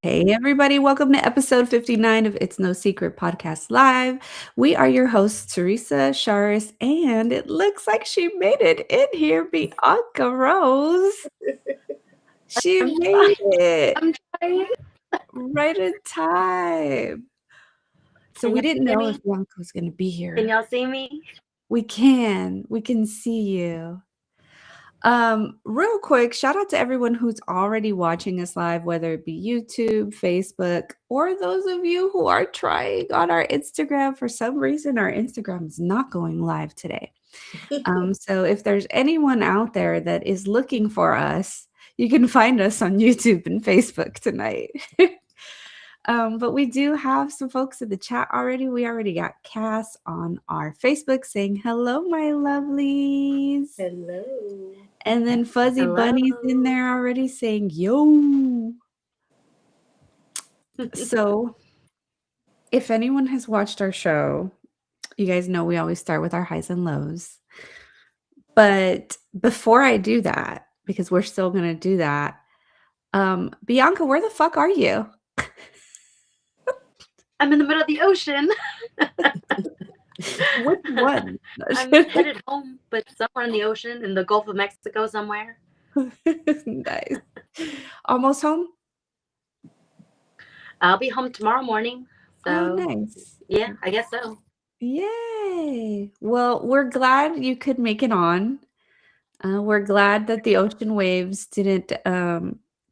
Hey, everybody, welcome to episode 59 of It's No Secret Podcast Live. We are your hosts, Teresa, Sharis, and it looks like she made it in here, Bianca Rose. She I'm made trying. it I'm trying. right in time. So Can we y'all didn't hear know if me? Bianca was going to be Can here. y'all see me? We can see you. Real quick, shout out to everyone who's already watching us live, whether it be YouTube, Facebook, or those of you who are trying on our Instagram. For some reason, our Instagram is not going live today. So if there's anyone out there that is looking for us, you can find us on YouTube and Facebook tonight. But we do have some folks in the chat already. We already got Cass on our Facebook saying, hello, my lovelies. Hello. And then Fuzzy Hello. Bunny's in there already saying, yo. So, if anyone has watched our show, you guys know we always start with our highs and lows. But before I do that, because we're still going to do that, Bianca, where the fuck are you? I'm in the middle of the ocean. Which one? I'm headed home, but somewhere in the ocean, in the Gulf of Mexico somewhere. Nice. Almost home? I'll be home tomorrow morning. Oh, So, nice. yeah, I guess so. Yay. Well, we're glad you could make it on. We're glad that the ocean waves didn't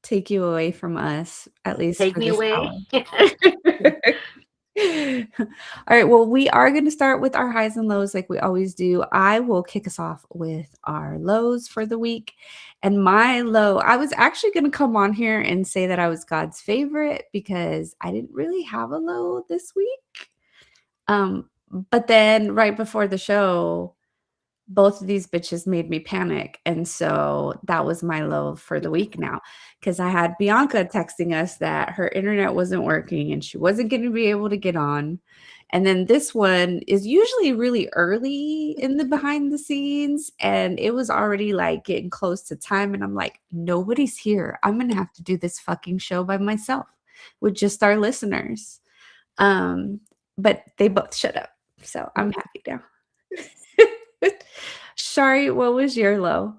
take you away from us, at least Take for me this away. hour. All right. Well, we are going to start with our highs and lows like we always do. I will kick us off with our lows for the week. And my low, I was actually going to come on here and say that I was God's favorite because I didn't really have a low this week. But then right before the show, both of these bitches made me panic. And so that was my low for the week now. Because I had Bianca texting us that her internet wasn't working and she wasn't going to be able to get on. And then this one is usually really early in the behind the scenes. And it was already like getting close to time. And I'm like, nobody's here. I'm going to have to do this fucking show by myself with just our listeners. But they both shut up. So I'm happy now. Shari, what was your low?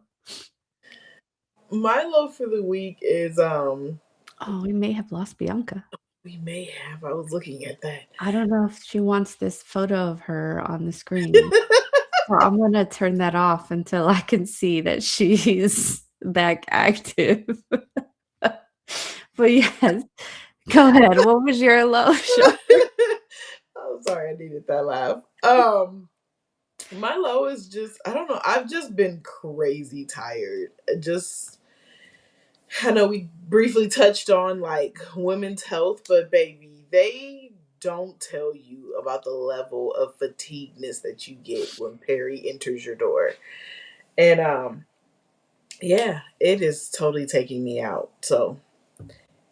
My low for the week is Oh, we may have lost Bianca. we may have. I was looking at that. I don't know if she wants this photo of her on the screen. So I'm gonna turn that off until I can see that she's back active. But yes, go ahead. What was your low, Shari? I'm sorry, I needed that laugh. My low is just I don't know. I've just been crazy tired. Just I know we briefly touched on like women's health, but baby, they don't tell you about the level of fatigueness that you get when Perry enters your door. And yeah, it is totally taking me out. So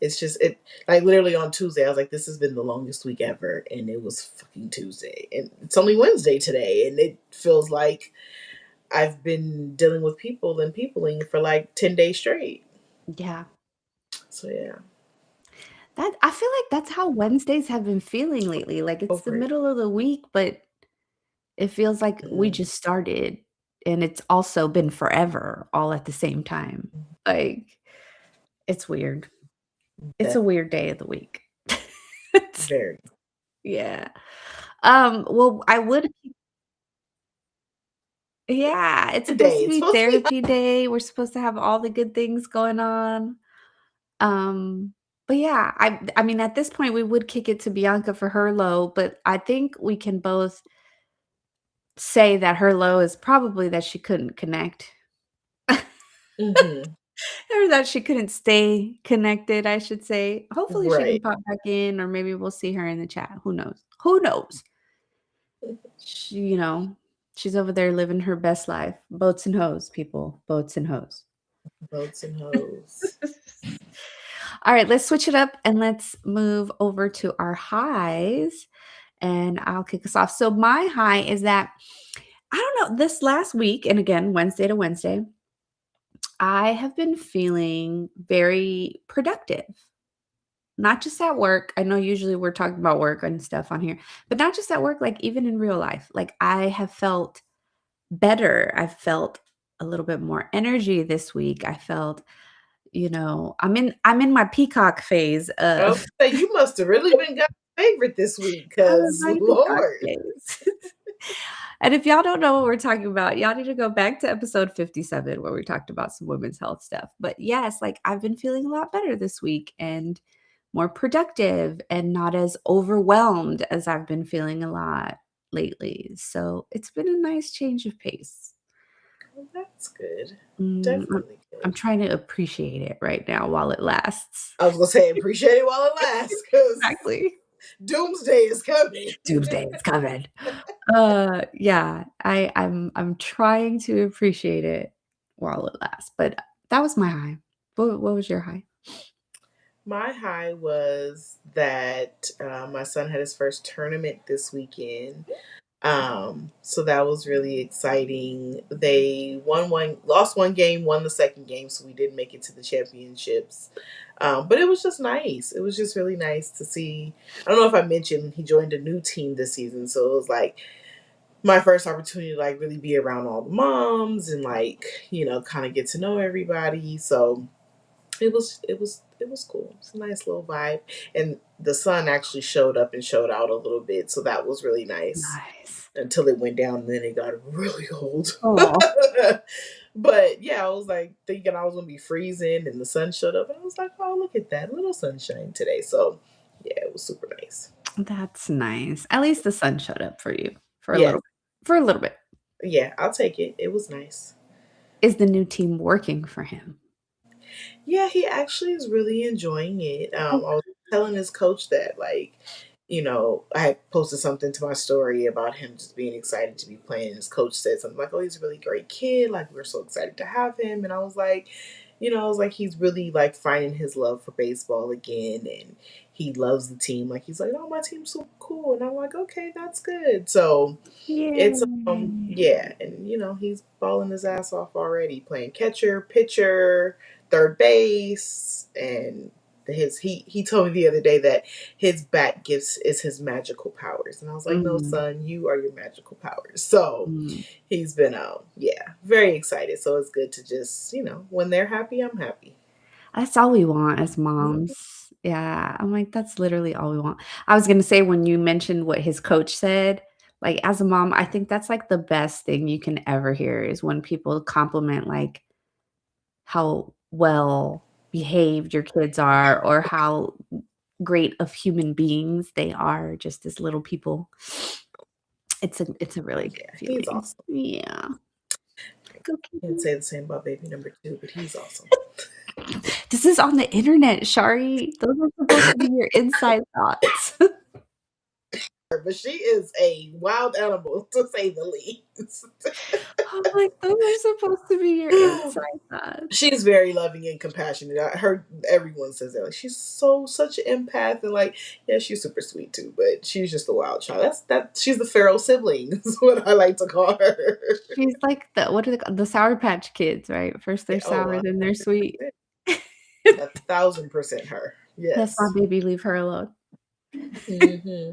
it's just it like literally on Tuesday, I was like, this has been the longest week ever, and it was fucking Tuesday. And it's only Wednesday today, and it feels like I've been dealing with people and peopling for like 10 days straight. Yeah. So yeah. That I feel like that's how Wednesdays have been feeling lately. Like it's the Over it. middle of the week, but it feels like we Mm. just started and it's also been forever all at the same time. Like, it's weird. It's a That weird day of the week. very Yeah. Well, I would yeah, it's supposed day. to It's be supposed to be therapy day. We're supposed to have all the good things going on. Um, but yeah, I mean, at this point, we would kick it to Bianca for her low, but I think we can both say that her low is probably that she couldn't connect. mm-hmm. Or that she couldn't stay connected, I should say. Hopefully, she can Right. pop back in, or maybe we'll see her in the chat. Who knows? Who knows? She, she's over there living her best life. Boats and hoes, people. Boats and hoes. Boats and hoes. All right, let's switch it up and let's move over to our highs. And I'll kick us off. So, my high is that I don't know, this last week, and again, Wednesday to Wednesday, I have been feeling very productive. not just at work. I know usually we're talking about work and stuff on here, but not just at work, like even in real life. Like I have felt better. I felt a little bit more energy this week. I felt, I'm in my peacock phase I was of gonna say, you must have really been God's favorite this week, I'm in because my peacock Lord. phase. And if y'all don't know what we're talking about, y'all need to go back to episode 57 where we talked about some women's health stuff. But yes, like I've been feeling a lot better this week and more productive and not as overwhelmed as I've been feeling a lot lately. So it's been a nice change of pace. Well, that's good. Mm, I'm, Definitely I'm good. trying to appreciate it right now while it lasts. I was gonna say appreciate it while it lasts, because Exactly. doomsday is coming. Doomsday is coming. Yeah, I'm trying to appreciate it while it lasts, but that was my high. What was your high? My high was that my son had his first tournament this weekend. So that was really exciting. They lost one game, won the second game, so we didn't make it to the championships. But it was just nice. It was just really nice to see. I don't know if I mentioned he joined a new team this season, so it was like my first opportunity to like really be around all the moms and like, kind of get to know everybody. So it was cool. It's a nice little vibe. And the sun actually showed up and showed out a little bit, so that was really nice. Nice. Until it went down and then it got really cold. Oh, But yeah, I was like thinking I was gonna be freezing and the sun showed up and I was like, oh, look at that little sunshine today. So yeah, it was super nice. that's nice. At least the sun showed up for you for a Yes. little for a little bit. Yeah, I'll take it. It was nice. Is the new team working for him? Yeah, he actually is really enjoying it. Oh, I was telling his coach that, like, I had posted something to my story about him just being excited to be playing. And his coach said something like, "Oh, he's a really great kid. Like, we're so excited to have him." And I was like, he's really like finding his love for baseball again, and he loves the team. Like, he's like, "Oh, my team's so cool," and I'm like, "Okay, that's good." So it's yay. yeah, and he's balling his ass off already, playing catcher, pitcher, third base, and he told me the other day that his bat gifts is his magical powers, and I was like, no, Mm, son, you are your magical powers. So mm. he's been yeah, very excited. So it's good to just when they're happy, I'm happy. That's all we want as Mhm. moms. Yeah, I'm like, that's literally all we want. I was gonna say when you mentioned what his coach said, like, as a mom, I think that's, like, the best thing you can ever hear is when people compliment, like, how well behaved your kids are or how great of human beings they are just as little people. It's a really good Yeah, he's feeling. awesome. Yeah. Go Can't kitty. say the same about baby number two, but he's awesome. This is on the internet, Shari. Those are supposed to be your inside thoughts. But she is a wild animal, to say the least. I'm like, those are supposed to be your inside thoughts. She's very loving and compassionate. I heard everyone says that. Like, she's such an empath, and like, yeah, she's super sweet too. But she's just a wild child. She's the feral sibling. Is what I like to call her. She's like what are they called? The Sour Patch Kids, right? First they're Yeah, oh, sour, then they're sweet. 100%. 1,000% her. That's my Yes. baby, leave her alone. Hmm.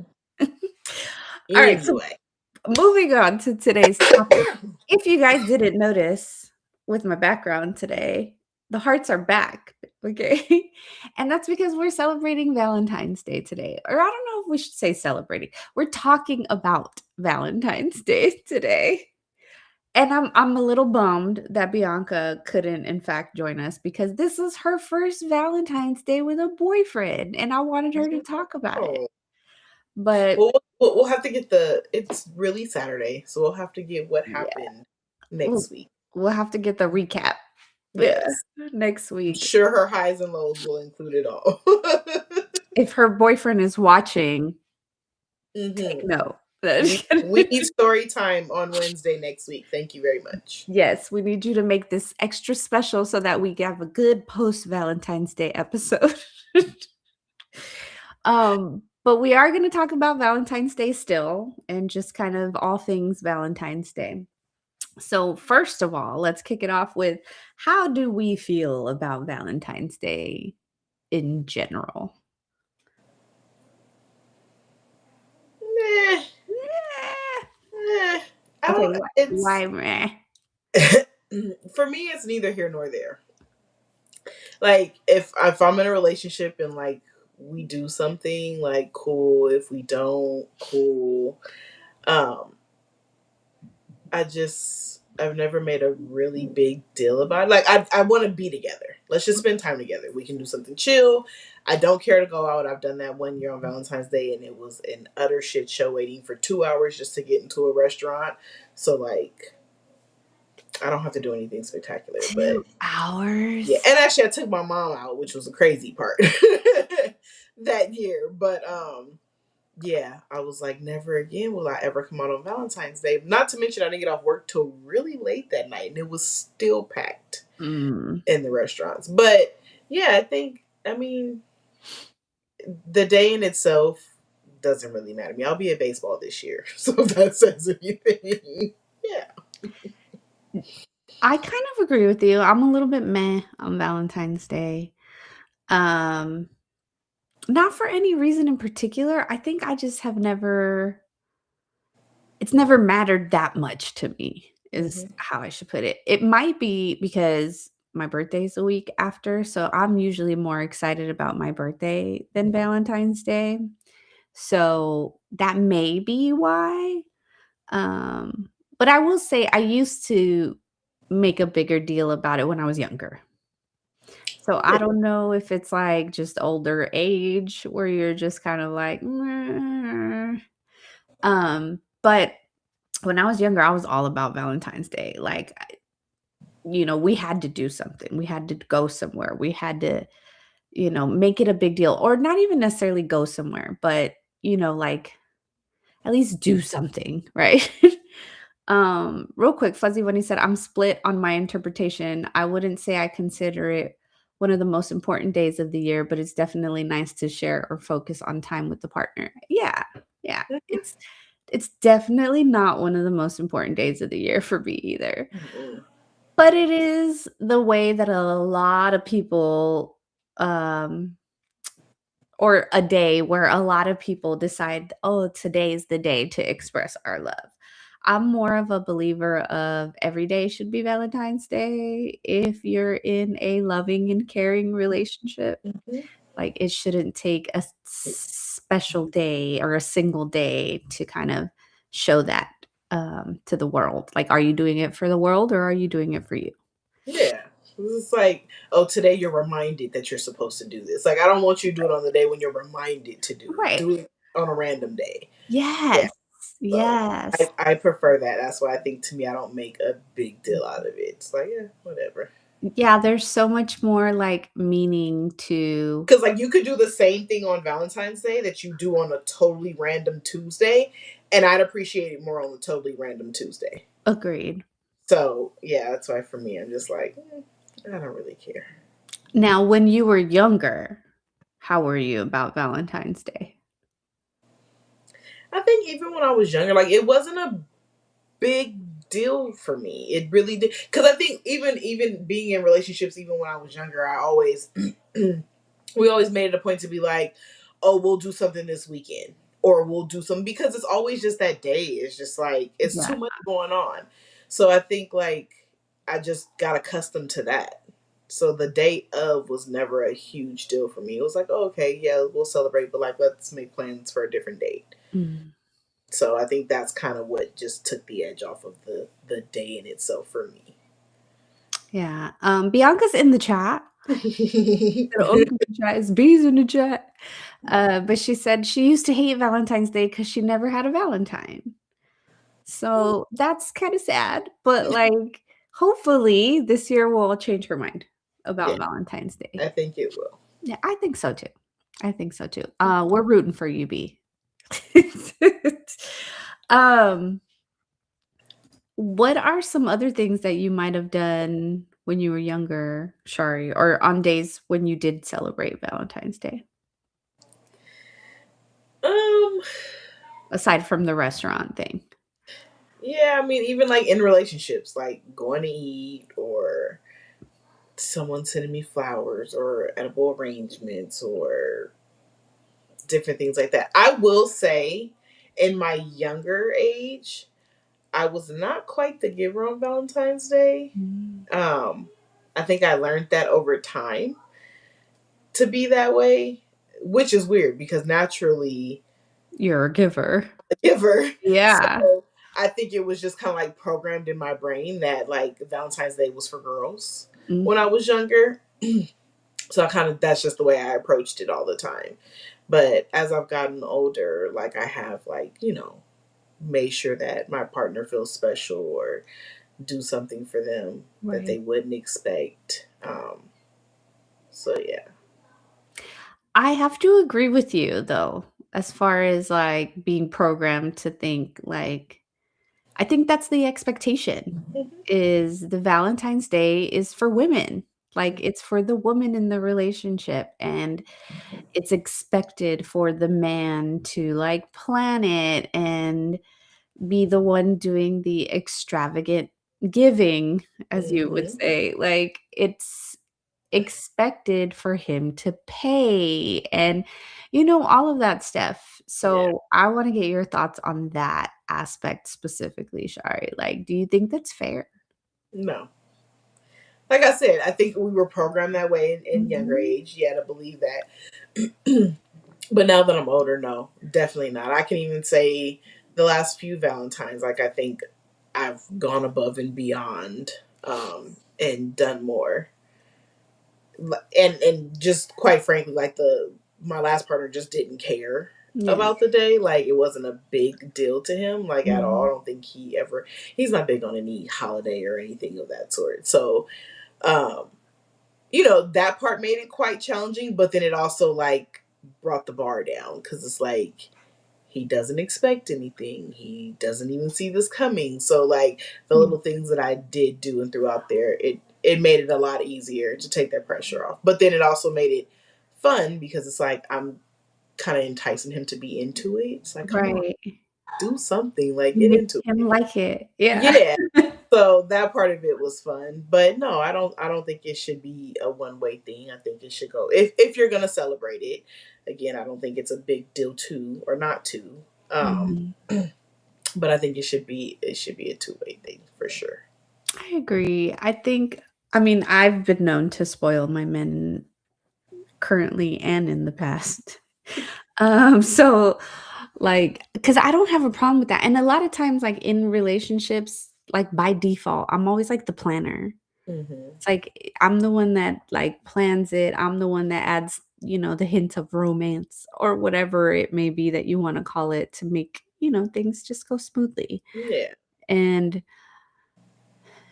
All right, so Anyway, moving on to today's topic. If you guys didn't notice with my background today, the hearts are back, okay? And that's because we're celebrating Valentine's Day today. Or I don't know if we should say celebrating. We're talking about Valentine's Day today. And I'm a little bummed that Bianca couldn't in fact join us because this is her first Valentine's Day with a boyfriend and I wanted her to talk about it. oh, But well, we'll have to get it's really Saturday, so we'll have to get what yeah, happened we'll, next week. we'll have to get the recap. Yeah, Yes. next I'm week. sure her highs and lows will include it all. If her boyfriend is watching, take Hmm. note. We need story time on Wednesday next week. Thank you very much. Yes, we need you to make this extra special so that we have a good post Valentine's Day episode. But we are going to talk about Valentine's Day still and just kind of all things Valentine's Day. So, first of all, let's kick it off with how do we feel about Valentine's Day in general? I Okay, don't. It's why meh? for me. It's neither here nor there. Like if I'm in a relationship and like we do something, like cool. If we don't, cool. Um, I've never made a really big deal about it. Like I want to be together. Let's just spend time together. We can do something chill. I don't care to go out. I've done that one year on Valentine's Day and it was an utter shit show waiting for 2 hours just to get into a restaurant. So like I don't have to do anything spectacular, but 2 hours? yeah. And actually I took my mom out, which was a crazy part that year. But yeah, I was like, never again will I ever come out on Valentine's Day. Not to mention, I didn't get off work till really late that night, and it was still packed Mm. in the restaurants. But yeah, I mean, the day in itself doesn't really matter to me. I'll be at baseball this year, so if that says anything. Yeah. I kind of agree with you. I'm a little bit meh on Valentine's Day. Um, Not for any reason in particular. I think I just have never it's never mattered that much to me, is Hmm. how I should put it. It might be because my birthday's a week after, so I'm usually more excited about my birthday than Valentine's Day. So that may be why. Um, but I will say I used to make a bigger deal about it when I was younger. So I Yeah. don't know if it's like just older age where you're just kind of like, "Meh." But when I was younger, I was all about Valentine's Day. Like, we had to do something. We had to go somewhere. We had to, make it a big deal, or not even necessarily go somewhere, but like at least do something, right? Real quick, Fuzzy, when he said I'm split on my interpretation, I wouldn't say I consider it one of the most important days of the year, but it's definitely nice to share or focus on time with the partner. Yeah. Yeah. It's definitely not one of the most important days of the year for me either. Mhm. But it is the way that a lot of people um or a day where a lot of people decide, "Oh, today's the day to express our love." I'm more of a believer of every day should be Valentine's Day if you're in a loving and caring relationship. Mhm. Like, it shouldn't take a special day or a single day to kind of show that, to the world. Like, are you doing it for the world or are you doing it for you? Yeah. It's like, oh, today you're reminded that you're supposed to do this. Like, I don't want you to do it on the day when you're reminded to do it. Right. Do it on a random day. Yeah. Yes. So Yes. I prefer that. That's why I think to me, I don't make a big deal out of it. It's like, yeah, whatever. Yeah, there's so much more, like, meaning to Because like you could do the same thing on Valentine's Day that you do on a totally random Tuesday, and I'd appreciate it more on the totally random Tuesday. agreed. So yeah, that's why for me, I'm just like, I don't really care. Now, when you were younger, how were you about Valentine's Day? I think even when I was younger, like it wasn't a big deal for me. It really did because I think even being in relationships, even when I was younger, I always we always made it a point to be like, oh, we'll do something this weekend. Or we'll do something because it's always just that day. It's just like it's Yeah. too much going on. So I think like I just got accustomed to that. So the date of was never a huge deal for me. It was like, oh, okay, yeah, we'll celebrate, but like let's make plans for a different date. Mm. So I think that's kind of what just took the edge off of the day in itself for me. Yeah, Bianca's in the chat. In the chat, it's bees in the chat. But she said she used to hate Valentine's Day because she never had a Valentine. So that's kinda sad, but, like, hopefully this year will change her mind Yeah, about Valentine's Day. I think it will. Yeah, I think so too. I think so too. We're rooting for you, B. Um, what are some other things that you might have done when you were younger, Shari, or on days when you did celebrate Valentine's Day, Um, aside from the restaurant thing? yeah, I mean, even like in relationships, like going to eat or someone sending me flowers or edible arrangements or different things like that. I will say, in my younger age, I was not quite the giver on Valentine's Day. Mm. I think I learned that over time to be that way, which is weird because naturally You're a giver. a giver. Yeah. So I think it was just kind of like programmed in my brain that like Valentine's Day was for girls Mm. when I was younger. So I kind of, that's just the way I approached it all the time. But as I've gotten older, like I have like, made sure that my partner feels special or do something for them that they Right. wouldn't expect. So yeah. I have to agree with you though, as far as like being programmed to think like I think that's the expectation Mhm. is the Valentine's Day is for women. Like Mhm. it's for the woman in the relationship and it's expected for the man to like plan it and be the one doing the extravagant giving, as you would Mhm. say. Like it's expected for him to pay and all of that stuff. Yeah. So I want to get your thoughts on that aspect specifically, Shari. Like, do you think that's fair? No. Like I said, I think we were programmed that way in younger Mhm. age. Yeah, to believe that. But now that I'm older, no, definitely not. I can even say the last few Valentines, like I think I've gone above and beyond, and done more. And just quite frankly, like the my last partner just didn't care Yeah. about the day. Like it wasn't a big deal to him, like at all. I Mhm. don't think he's not big on any holiday or anything of that sort. So um that part made it quite challenging, but then it also like brought the bar down because it's like he doesn't expect anything. He doesn't even see this coming. So like the Mm. little things that I did do and threw out there, it made it a lot easier to take that pressure off. But then it also made it fun because it's like I'm kind of enticing him to be into it. It's like, come on, Right. do something, like get Make into him it. like it. Yeah. Yeah. So that part of it was fun, but no, I don't think it should be a one way thing. I think it should go if you're gonna celebrate it. Again, I don't think it's a big deal to or not to. Mhm. But I think it should be a two-way thing for sure. I agree. I mean, I've been known to spoil my men currently and in the past. So like, because I don't have a problem with that. And a lot of times, like in relationships, like by default, I'm always like the planner. Hmm. It's like I'm the one that like plans it. I'm the one that adds, the hint of romance or whatever it may be that you want to call it to make, things just go smoothly. Yeah, And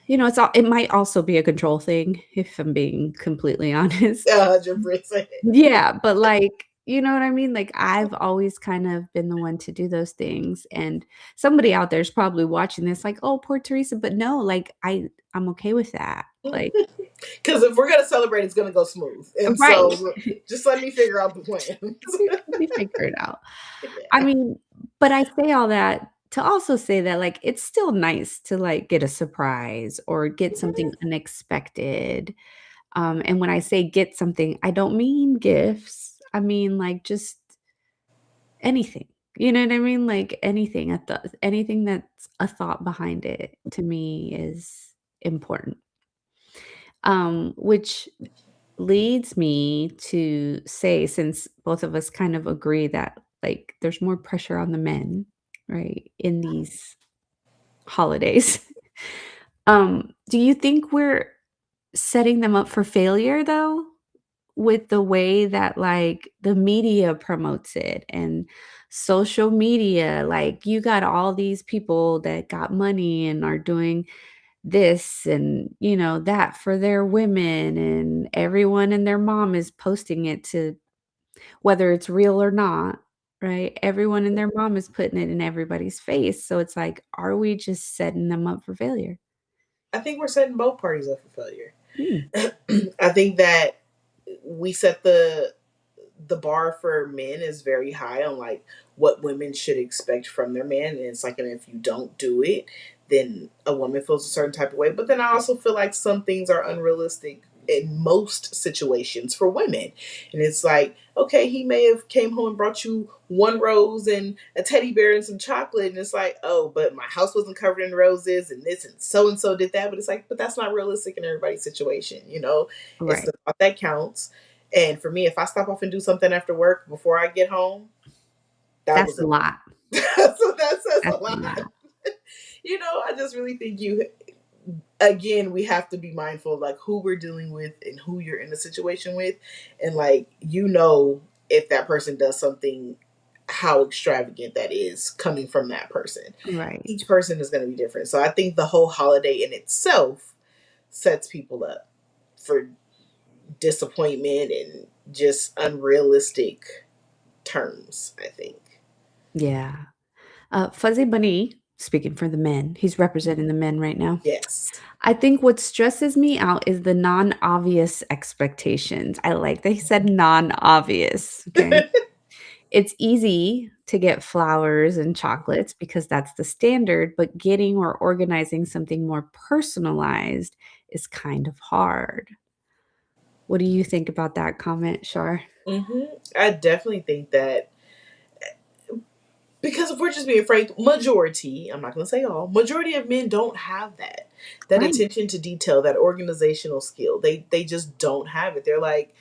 it might also be a control thing if I'm being completely honest. 100%. Yeah, but, like, you know what I mean? Like, I've always kind of been the one to do those things, and somebody out there is probably watching this like, "Oh, poor Teresa," but no, like, I'm okay with that, like Because if we're gonna celebrate, it's gonna go smooth, and right. so just let me figure out the plans. We figure it out. I Yeah. mean, but I say all that to also say that, like, it's still nice to, like, get a surprise or get something unexpected. And when I say get something, I don't mean gifts. I mean, like, just anything. You know what I mean? Like, anything that's a thought behind it to me is important. Which leads me to say, since both of us kind of agree that, like, there's more pressure on the men, right, in these holidays. Do you think we're setting them up for failure, though? With the way that, like, the media promotes it and social media, like, you got all these people that got money and are doing this and, that for their women, and everyone and their mom is posting it to whether it's real or not, right? Everyone and their mom is putting it in everybody's face, so it's like, are we just setting them up for failure? I think we're setting both parties up for failure. Mm, I think that we set the bar for men is very high on like what women should expect from their man, and it's like, and if you don't do it, then a woman feels a certain type of way. But then I also feel like some things are unrealistic in most situations for women, and it's like okay, he may have came home and brought you one rose and a teddy bear and some chocolate, and it's like, oh, but my house wasn't covered in roses, and so did that. But it's like, but that's not realistic in everybody's situation, you know. It's Right. the thought that counts. And for me, if I stop off and do something after work before I get home, that That's was a it. lot. So that says a That's a lot. lot. You know, I just really think again, we have to be mindful of like who we're dealing with and who you're in a situation with, and like, you know, if that person does something, how extravagant that is coming from that person. Right. Each person is going to be different. So I think the whole holiday in itself sets people up for disappointment and just unrealistic terms, I think. Yeah. Fuzzy Bunny, speaking for the men, he's representing the men right now. Yes. I think what stresses me out is the non-obvious expectations. I like that he said non-obvious. Okay. It's easy to get flowers and chocolates because that's the standard, but getting or organizing something more personalized is kind of hard. What do you think about that comment, Shar? I definitely think that, because if we're just being frank, majority, I'm not going to say all, majority of men don't have that Right. attention to detail, that organizational skill. They just don't have it. They're like,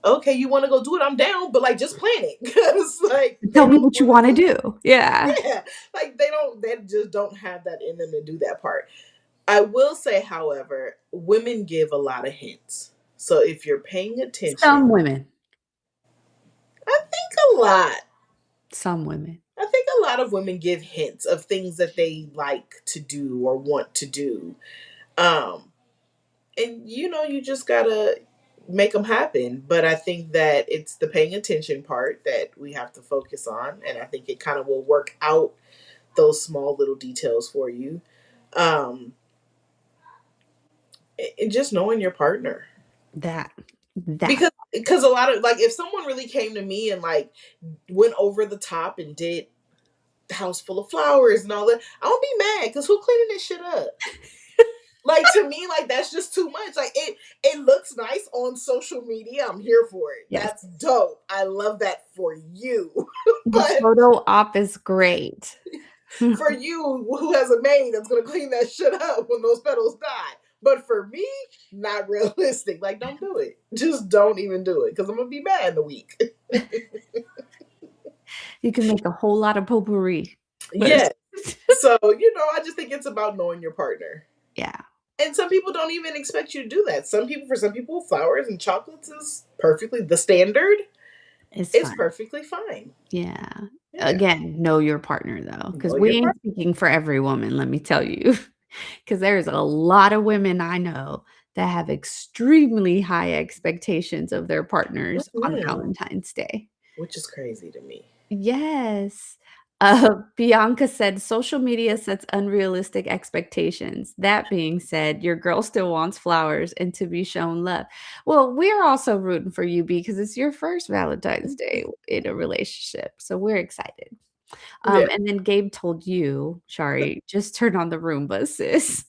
okay, you want to go do it, I'm down, but like, just plan it. Because like, they Tell me don't what you want to want to do it. do. Yeah. Yeah, like they just don't have that in them to do that part. I will say, however, women give a lot of hints. So if you're paying attention, Some women. I think a lot. Some women. I think a lot of women give hints of things that they like to do or want to do. Um, and you know, you just gotta make them happen. But I think that it's the paying attention part that we have to focus on. And I think it kind of will work out those small little details for you. Um, and just knowing your partner. That. That. Because a lot of, like, if someone really came to me and like went over the top and did the house full of flowers and all that, I don't be mad, because who cleaning this shit up? Like, to me, like, that's just too much. Like, it looks nice on social media. I'm here for it. Yes. That's dope. I love that for you. The But photo op is great. for you, who has a maid that's gonna clean that shit up when those petals die. But for me, not realistic. Like, don't do it. Just don't even do it, because I'm gonna be mad in a week. You can make a whole lot of potpourri. Yes. So, you know, I just think it's about knowing your partner. Yeah. And some people don't even expect you to do that. For some people, flowers and chocolates is perfectly the standard. It's It's fun. perfectly fine. Yeah. Yeah. Again, know your partner though, because Know we your ain't partner. speaking for every woman, let me tell you. Because there's a lot of women I know that have extremely high expectations of their partners on Mhm. Valentine's Day. Which is crazy to me. Yes. Bianca said social media sets unrealistic expectations. That being said, your girl still wants flowers and to be shown love. Well, we're also rooting for you because it's your first Valentine's Day in a relationship. So we're excited. Yeah. And then Gabe told you, Shari, just turn on the Roomba, sis.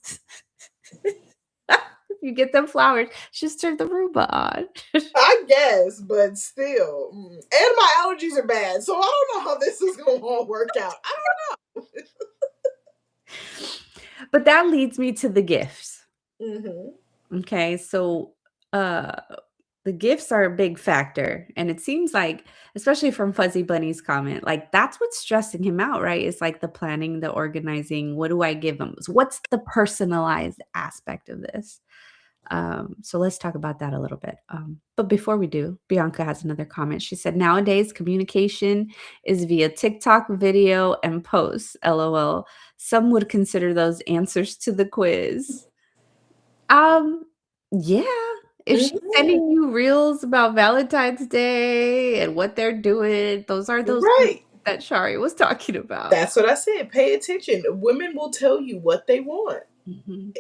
If you get them flowers, just turn the Roomba on. I guess, but still. And my allergies are bad. So I don't know how this is going to all work out. I But that leads me to the gifts. don't. Okay, so uh the gifts are a big factor. And it seems like, especially from Fuzzy Bunny's comment, like that's what's stressing him out, right? It's like the planning, the organizing. What do I give him? So what's the personalized aspect of this? So let's talk about that a little bit. But before we do, Bianca has another comment. She said, nowadays communication is via TikTok video and posts. LOL. Some would consider those answers to the quiz. Um, yeah. If she's Mhm. sending you reels about Valentine's Day and what they're doing, those are those things Right. that Shari was talking about. That's what I said. Pay attention. Women will tell you what they want Mhm,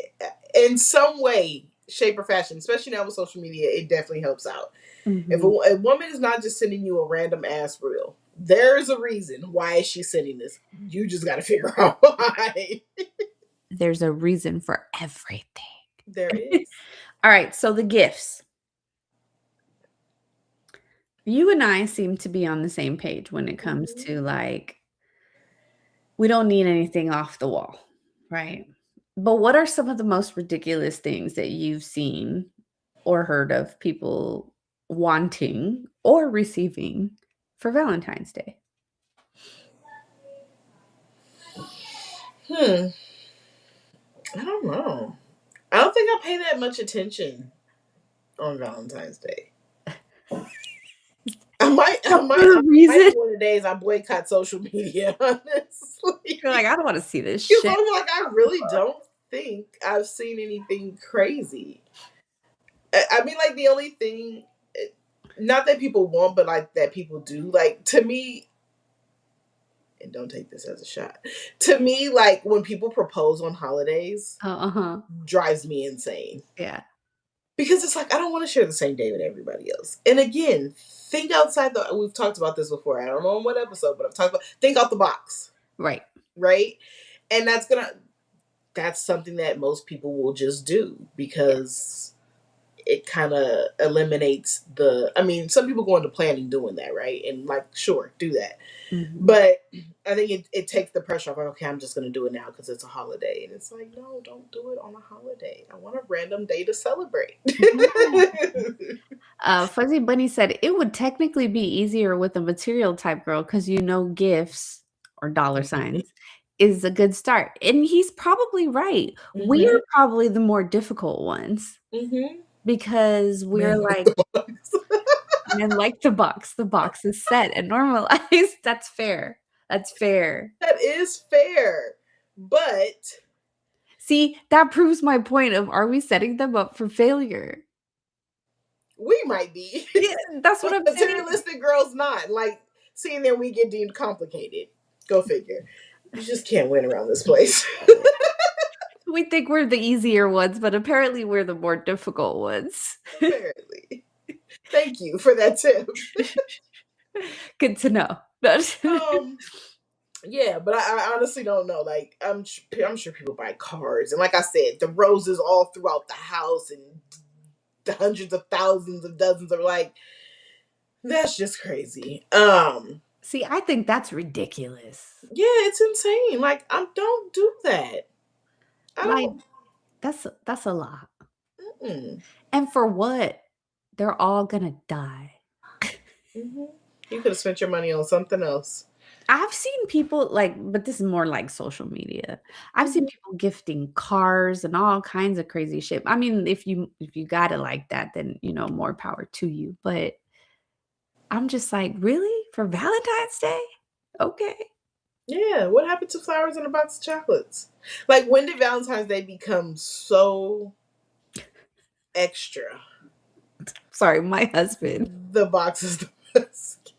in some way, shape, or fashion. Especially now with social media, it definitely helps out. If mhm. a woman is not just sending you a random ass reel, there's a reason why is she sending this. You just got to figure out why. There's a reason for everything. There is. All right, so the gifts. You and I seem to be on the same page when it comes Mhm. to like, we don't need anything off the wall, right? But what are some of the most ridiculous things that you've seen or heard of people wanting or receiving for Valentine's Day? Hmm. I don't know. I don't think I pay that much attention on Valentine's Day. I might, I For might, a I might reason. be one of the days I boycott social media. Honestly, You're like, I don't want to see this because shit. I'm like, I really don't think I've seen anything crazy. I mean, like the only thing, not that people want, but like that people do. Like to me, and don't take this as a shot. To me, like when people propose on holidays, Uh-huh. drives me insane. Yeah. Because it's like I don't want to share the same day with everybody else. And again, think outside the. We've talked about this before. I don't know in what episode, but I've talked about think out the box, Right. right? And that's something that most people will just do Yeah. because it kind of eliminates the. I mean, some people go into planning doing that, right? And like, sure, do that. Mhm. But I think it takes the pressure off. Like, okay, I'm just going to do it now because it's a holiday. And it's like, no, don't do it on a holiday. I want a random day to celebrate. Fuzzy Bunny said it would technically be easier with a material type girl because gifts or dollar signs is a good start. And he's probably right. We Mm-hmm. are probably the more difficult ones Mm-hmm. because we're Man, like like, the box. men like the box. The box is set and normalized. That's fair. That's fair. That is fair. But See, that proves my point of are we setting them up for failure? we might be. Yeah, that's what But I'm saying. materialistic girls not. Like, seeing that we get deemed complicated. Go figure. You just can't win around this place. We think we're the easier ones, but apparently we're the more difficult ones. Apparently. Thank you for that tip. Good to know. Um, yeah, but I honestly don't know. Like, I'm sure people buy cards, and like I said, the roses all throughout the house, and the hundreds of thousands of dozens of like, that's just crazy. See, I think that's ridiculous. Yeah, it's insane. Like, I don't do that. I Like, don't. that's a lot. Mm-mm. And for what? They're all gonna die. Hmm. You could have spent your money on something else. I've seen people like, but this is more like social media. I've seen Mhm. people gifting cars and all kinds of crazy shit. I mean, if you got it like that, then more power to you. But I'm just like, really? For Valentine's Day? Okay. Yeah, what happened to flowers and a box of chocolates? Like, when did Valentine's Day become so extra? Sorry, my husband. The box is the best.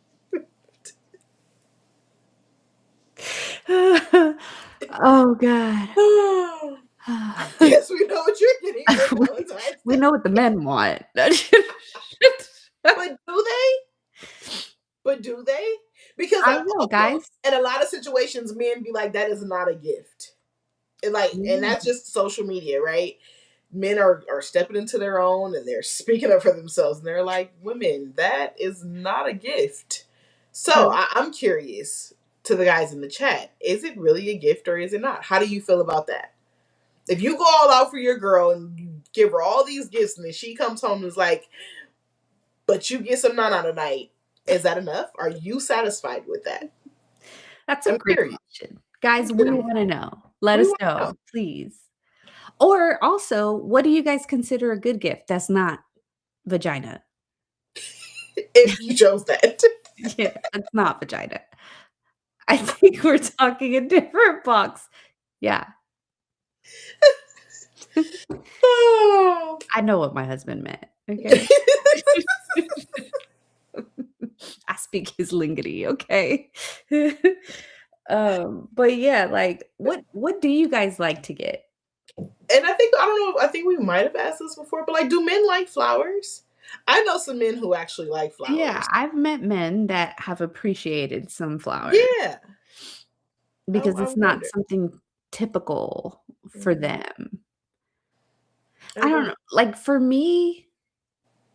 Oh God. Yes, we know what you're getting for we, Valentine's we Day. know what the men want. But do they? But do they? Because I I've don't know, also, guys. in a lot of situations, men be like, that is not a gift. And Yeah. that's just social media, right? Men are stepping into their own and they're speaking up for themselves. And they're like, women, that is not a gift. So So I'm curious to the guys in the chat. Is it really a gift or is it not? How do you feel about that? If you go all out for your girl and you give her all these gifts and then she comes home and is like, but you get some nana tonight, is that enough? Are you satisfied with that? that's a I'm great curious. question. I'm Guys, we curious. want to know. Let We us want to know. know, please. Or also, what do you guys consider a good gift that's not vagina? If you chose that. Yeah, that's not vagina. I think we're talking a different box. Yeah. Oh. I know what my husband meant. Okay. I speak his linguity, okay? But yeah, like what do you guys like to get? And I don't know, I think we might have asked this before, but like, do men like flowers? I know some men who actually like Yeah, flowers. I've met men that have appreciated some flowers Yeah. because I it's not wonder. something typical for Hmm. them. I I don't wonder. know. Like for me,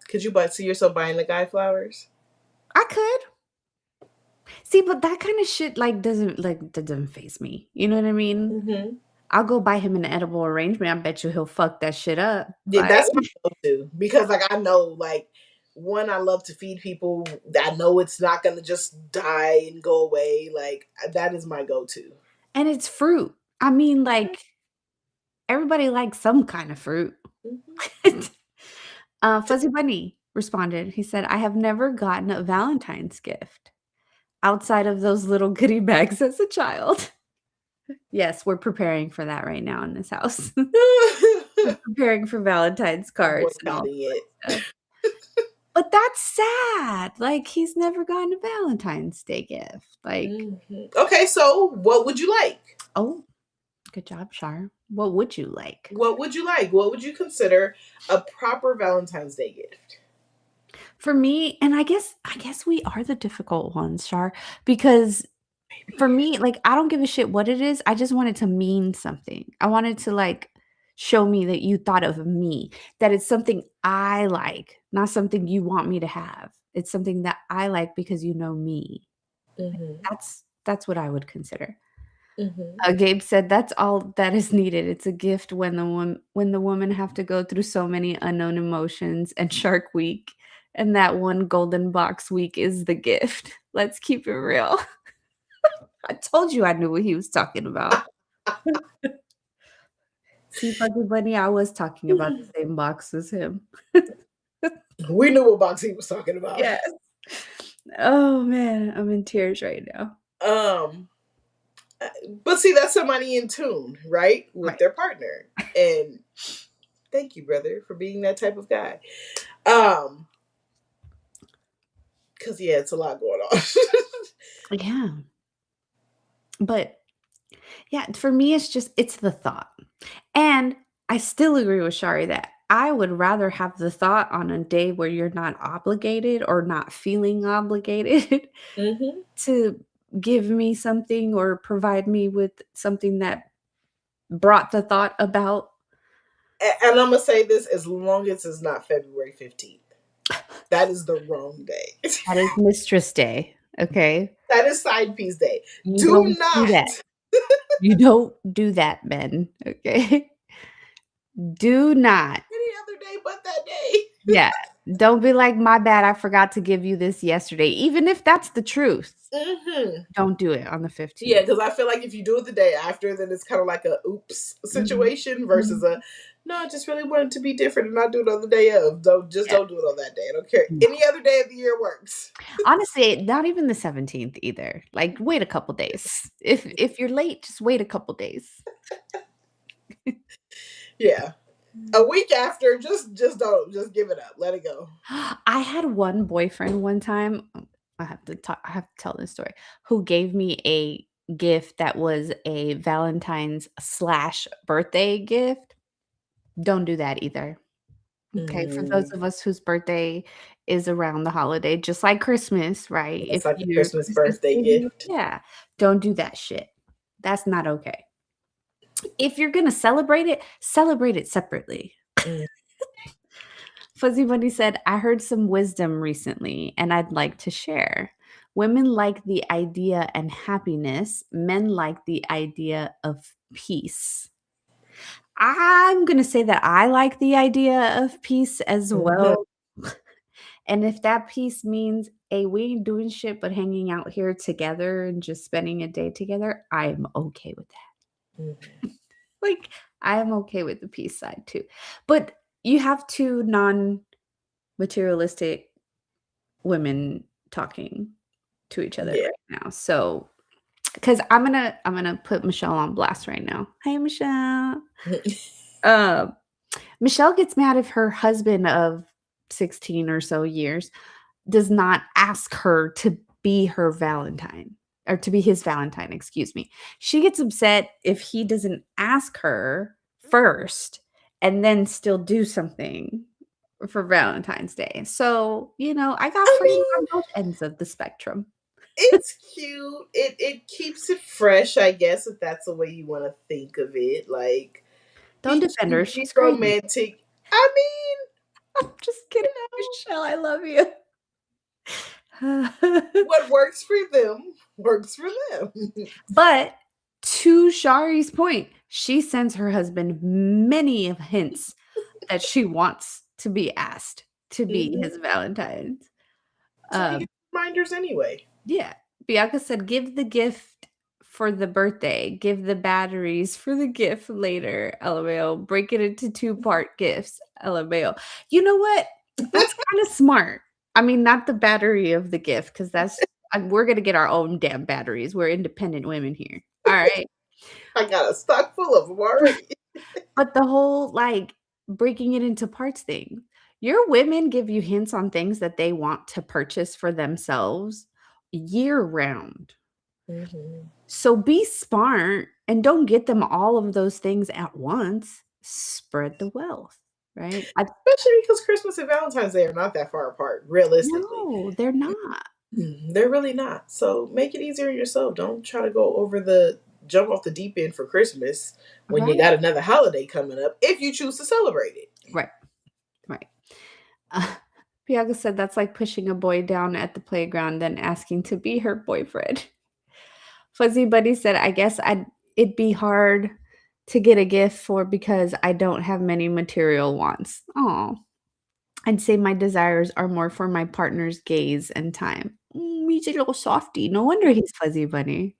Could you see yourself buying the guy flowers? I could. See, but that kind of shit doesn't phase me. You know what I mean? Mm-hmm. I'll go buy him an edible arrangement. I bet you he'll fuck that shit up. Yeah, Like, that's my go-to because, like, I know, like, one, I love to feed people. I know it's not gonna just die and go away. Like, that is my go-to. and it's fruit. I mean, like, everybody likes some kind of fruit. Mm-hmm. Fuzzy Bunny responded. He said, I have never gotten a Valentine's gift outside of those little goodie bags as a child. Yes, we're preparing for that right now in this house. We're preparing for Valentine's I'm cards and all boycotting it. that stuff. But that's sad. Like, he's never gotten a Valentine's Day gift. Like, Okay, so what would you like? oh, good job, Shar. What would you like? What would you like? What would you consider a proper Valentine's Day gift? For me, and I guess we are the difficult ones, Shar, because for me, like, I don't give a shit what it is. I just want it to mean something. I want it to, like, show me that you thought of me, that it's something I like, not something you want me to have. It's something that I like because you know me. Mm-hmm. That's what I would consider. Mm-hmm. Gabe said that's all that is needed. It's a gift when the woman have to go through so many unknown emotions and Shark Week, and that one golden box week is the gift. Let's keep it real. I told you I knew what he was talking about. See, Fuzzy Bunny, I was talking about the same box as him. We knew what box he was talking about. Yes. Oh man, I'm in tears right now. But see, that's somebody in tune, right, with Right. their partner. And thank you, brother, for being that type of guy. Because yeah, it's a lot going on. Yeah. But yeah, for me, it's the thought. And I still agree with Shari that I would rather have the thought on a day where you're not obligated or not feeling obligated Mm-hmm. to give me something or provide me with something that brought the thought about. And I'm gonna say this: as long as it's not February 15th, that is the wrong day. That is Mistress Day. Okay. That is side piece day. You Do don't do not. that. You don't do that, men. Okay. Do not. Any other day but that day. Yeah. Don't be like, my bad, I forgot to give you this yesterday. Even if that's the truth, Mm-hmm. don't do it on the 15th. Yeah, because I feel like if you do it the day after, then it's kind of like a oops situation versus a no, I just really wanted to be different and not do it on the day of. Don't do it on that day. I don't care. No. Any other day of the year works. Honestly, not even the 17th either. Like, wait a couple days. If you're late, just wait a couple days. Yeah. A week after, just don't. Just give it up. Let it go. I had one boyfriend one time. I have to tell this story. Who gave me a gift that was a Valentine's / birthday gift. Don't do that either. Okay, for those of us whose birthday is around the holiday, just like Christmas, right? It's If like a your Christmas Christmas birthday baby, gift. yeah, don't do that shit. That's not okay. If you're gonna celebrate it separately. Mm. Fuzzy Bunny said, I heard some wisdom recently and I'd like to share. Women like the idea and happiness, men like the idea of peace. I'm going to say that I like the idea of peace as well. And if that peace means, hey, we ain't doing shit but hanging out here together and just spending a day together, I'm okay with that. Mm-hmm. Like, I'm okay with the peace side too. But you have two non-materialistic women talking to each other right now. So, because I'm gonna put Michelle on blast right now. Hey, Michelle. Michelle gets mad if her husband of 16 or so years does not ask her to be her Valentine or to be his Valentine, excuse me. She gets upset if he doesn't ask her first and then still do something for Valentine's Day. So, I got friends on both ends of the spectrum. It's cute. It keeps it fresh, I guess, if that's the way you want to think of it. Like, Don't be defend her. cute, be She's crazy. romantic. I mean, I'm just kidding, Michelle. I love you. What works for them works for them. But to Shari's point, she sends her husband many of hints that she wants to be asked to be Mhm. his Valentine's. So he Um, gets reminders anyway. yeah. Bianca said, give the gift for the birthday, give the batteries for the gift later. LMAO. Break it into two-part gifts. LMAO. You know what? That's kind of smart. I mean, not the battery of the gift, because we're gonna get our own damn batteries. We're independent women here. All right. I got a stock full of them already. But the whole, like, breaking it into parts thing, your women give you hints on things that they want to purchase for themselves year round. Mm-hmm. So be smart and don't get them all of those things at once. Spread the wealth, right? Especially because Christmas and Valentine's Day are not that far apart, realistically. No, they're not. They're really not. So make it easier on yourself. Don't try to jump off the deep end for Christmas when you Right, got another holiday coming up if you choose to celebrate it. right, right. Bianca said that's like pushing a boy down at the playground, then asking to be her boyfriend. Fuzzy Buddy said, I guess it'd be hard to get a gift for because I don't have many material wants. Oh, I'd say my desires are more for my partner's gaze and time. He's a little softy. No wonder he's Fuzzy Bunny.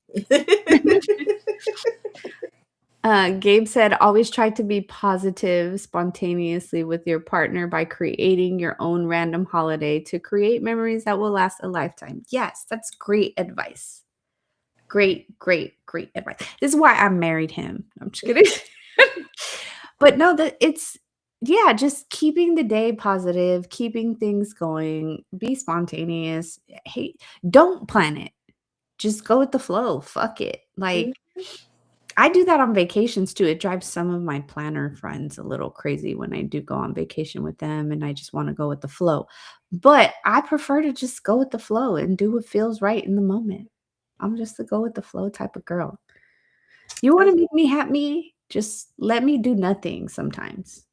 Gabe said, always try to be positive spontaneously with your partner by creating your own random holiday to create memories that will last a lifetime. Yes, that's great advice. Great, great, great advice. This is why I married him. I'm just kidding. But no, yeah, just keeping the day positive, keeping things going, be spontaneous. Hey, don't plan it. Just go with the flow. Fuck it. Like, I do that on vacations too. It drives some of my planner friends a little crazy when I do go on vacation with them and I just want to go with the flow. But I prefer to just go with the flow and do what feels right in the moment. I'm just a go with the flow type of girl. You want I'm to make me happy? Just let me do nothing sometimes.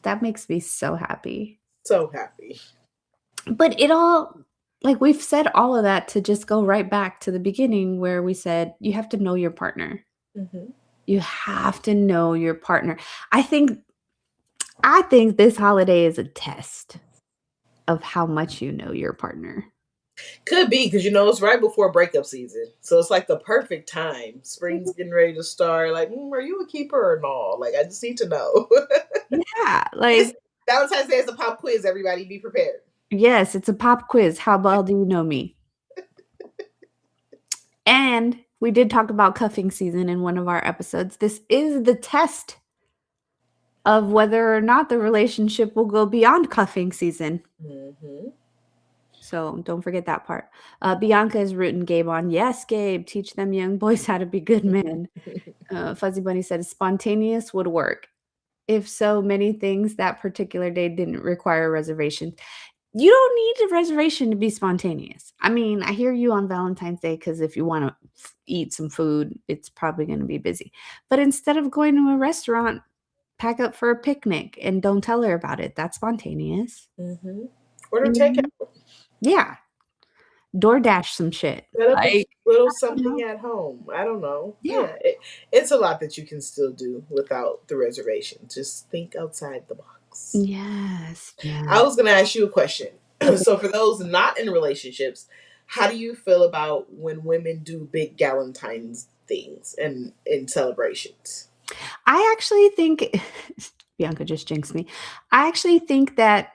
That makes me so happy. so happy. But it all, like we've said all of that to just go right back to the beginning where we said you have to know your partner. Mm-hmm. You have to know your partner. I think I think this holiday is a test of how much you know your partner. Could be because it's right before breakup season, so it's like the perfect time. Spring's getting ready to start. Like, are you a keeper or no? Like, I just need to know. Yeah, It's like Valentine's Day is a pop quiz. Everybody, be prepared. yes, it's a pop quiz. How well do you know me? And we did talk about cuffing season in one of our episodes. This is the test of whether or not the relationship will go beyond cuffing season. Mm-hmm. So don't forget that part. Bianca is rooting Gabe on. Yes, Gabe, teach them young boys how to be good men. Fuzzy Bunny said spontaneous would work. If so, many things that particular day didn't require reservations. You don't need a reservation to be spontaneous. I mean, I hear you on Valentine's Day because if you want to eat some food, it's probably going to be busy. But instead of going to a restaurant, pack up for a picnic and don't tell her about it. That's spontaneous. Mm-hmm. Order Mhm. takeout. Yeah. DoorDash some shit. Set up a Like, cute little I don't something know. at home. I don't know. Yeah. Yeah, it's a lot that you can still do without the reservation. Just think outside the box. Yes. I Yes. was going to ask you a question. Okay. So, for those not in relationships, how do you feel about when women do big Galentine's things and in celebrations? I actually think Bianca just jinxed me. I actually think that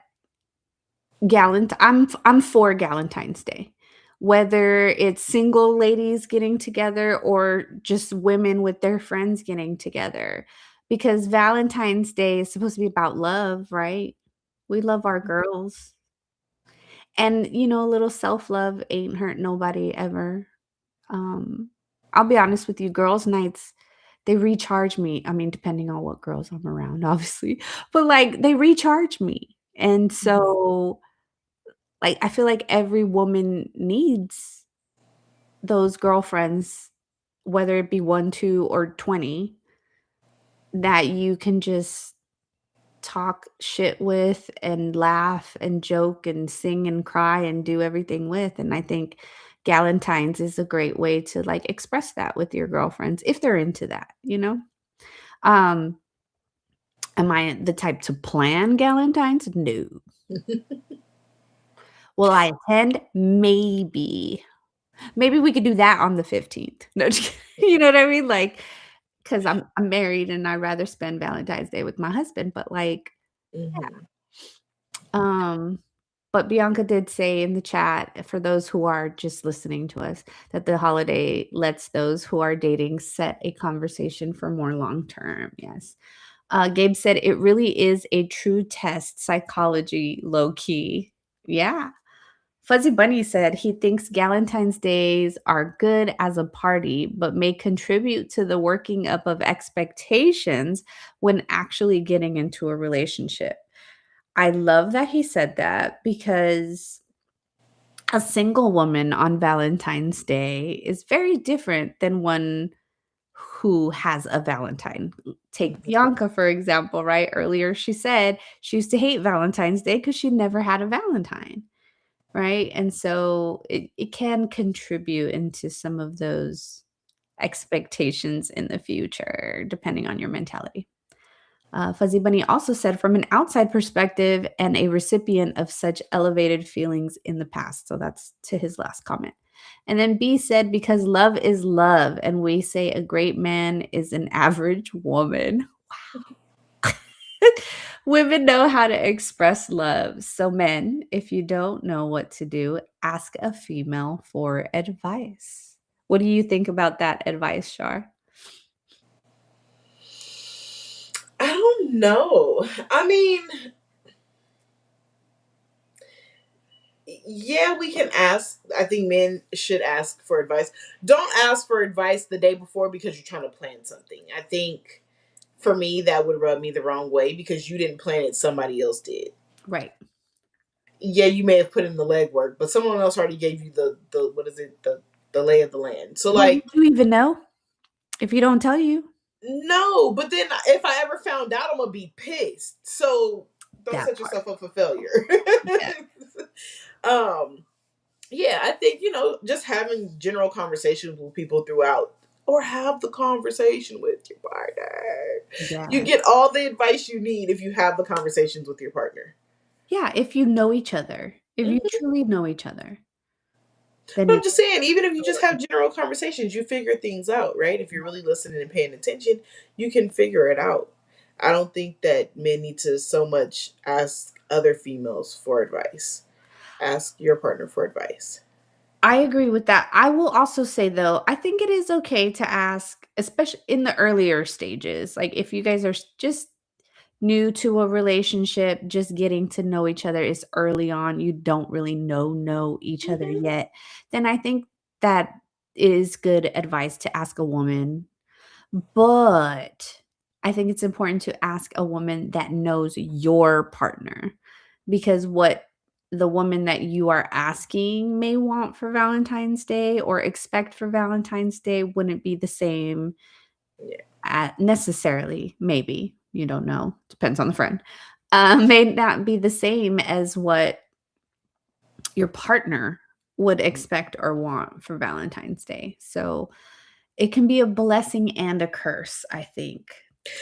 I'm for Galentine's Day. Whether it's single ladies getting together or just women with their friends getting together. Because Valentine's Day is supposed to be about love, right? We love our girls. And a little self-love ain't hurt nobody ever. Um, I'll be honest with you, girls' nights, they recharge me. I mean, depending on what girls I'm around, obviously, but like they recharge me. And so, like, I feel like every woman needs those girlfriends, whether it be one, two, or 20, that you can just talk shit with and laugh and joke and sing and cry and do everything with. And I think Galentine's is a great way to like express that with your girlfriends if they're into that, you know? Um, am I the type to plan Galentine's? No. Will I attend? Maybe. Maybe we could do that on the 15th. No, just kidding. You know what I mean? Like, because I'm married and I'd rather spend Valentine's Day with my husband, but like, Mhm. um, but Bianca did say in the chat, for those who are just listening to us, that the holiday lets those who are dating set a conversation for more long term. Yes. Gabe said it really is a true test, psychology, low key. Yeah. Fuzzy Bunny said he thinks Galentine's Days are good as a party, but may contribute to the working up of expectations when actually getting into a relationship. I love that he said that because a single woman on Valentine's Day is very different than one who has a Valentine. Take Mhm. Bianca, for example, right? Earlier, she said she used to hate Valentine's Day because she never had a Valentine, right? And so it can contribute into some of those expectations in the future, depending on your mentality. Fuzzy Bunny also said, from an outside perspective and a recipient of such elevated feelings in the past. So that's to his last comment. And then B said, because love is love, and we say a great man is an average woman. Wow. Women know how to express love. So, men, if you don't know what to do, ask a female for advice. What do you think about that advice, Shar? I don't know. I mean, yeah, we can ask. I think men should ask for advice. Don't ask for advice the day before because you're trying to plan something. I think for me, that would rub me the wrong way because you didn't plan it, somebody else did. Right. Yeah, you may have put in the legwork, but someone else already gave you the what is it, the lay of the land. So Well, would like, you even know if you don't tell you? no, but then if I ever found out, I'm gonna be pissed. So don't That set part. yourself up for failure. Yeah. um, yeah, I think just having general conversations with people throughout, or have the conversation with your partner. You Yes. get all the advice you need if you have the conversations with your partner. Yeah, if you know each other, if you Mhm. truly know each other, then But I'm it's just saying, even if you just important. have general conversations, you figure things out, right? If you're really listening and paying attention, you can figure it out. I don't think that men need to so much ask other females for advice. Ask your partner for advice. I agree with that. I will also say though, I think it is okay to ask, especially in the earlier stages. Like if you guys are just new to a relationship, just getting to know each other is early on, you don't really know each other Hmm. yet, then I think that is good advice to ask a woman. But I think it's important to ask a woman that knows your partner, because what the woman that you are asking may want for Valentine's Day or expect for Valentine's Day wouldn't be the same Yeah. at necessarily. Maybe you don't know, depends on the friend. May not be the same as what your partner would expect or want for Valentine's Day. So it can be a blessing and a curse, I think,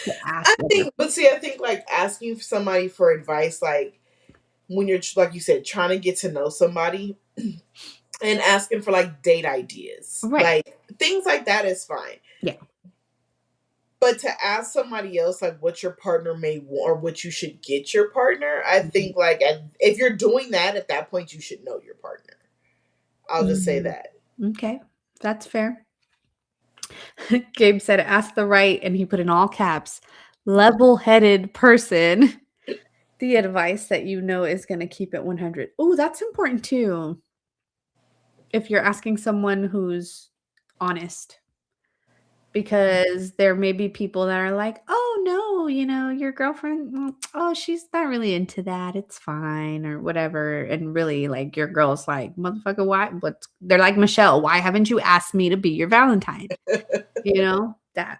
to ask other. But see, I think like asking somebody for advice, like when you're, like you said, trying to get to know somebody and asking for like date ideas, Right. like things like that is fine. Yeah. But to ask somebody else like what your partner may want or what you should get your partner, I Mhm. think like if you're doing that at that point, you should know your partner. I'll just say Mhm. that. Okay. That's fair. Gabe said, ask the right, and he put in all caps, level headed person the advice that you know is going to keep it 100. Oh, that's important too. If you're asking someone who's honest, because there may be people that are like, "Oh, no, your girlfriend, oh, she's not really into that. It's fine," or whatever. And really, like, your girl's like, "Motherfucker, why?" But they're like, "Michelle, why haven't you asked me to be your Valentine?" That.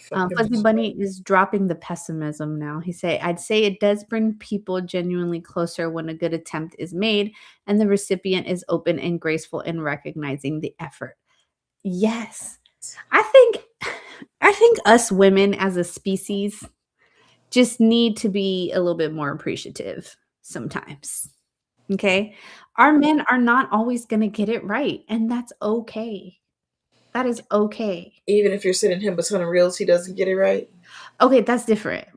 Fucking Fuzzy much. Bunny is dropping the pessimism now. I'd say it does bring people genuinely closer when a good attempt is made and the recipient is open and graceful in recognizing the effort. Yes. I think us women as a species just need to be a little bit more appreciative sometimes. Okay? Our men are not always going to get it right, and that's okay. That is okay. Even if you're sending him a ton of reels, he doesn't get it right. Okay, that's different.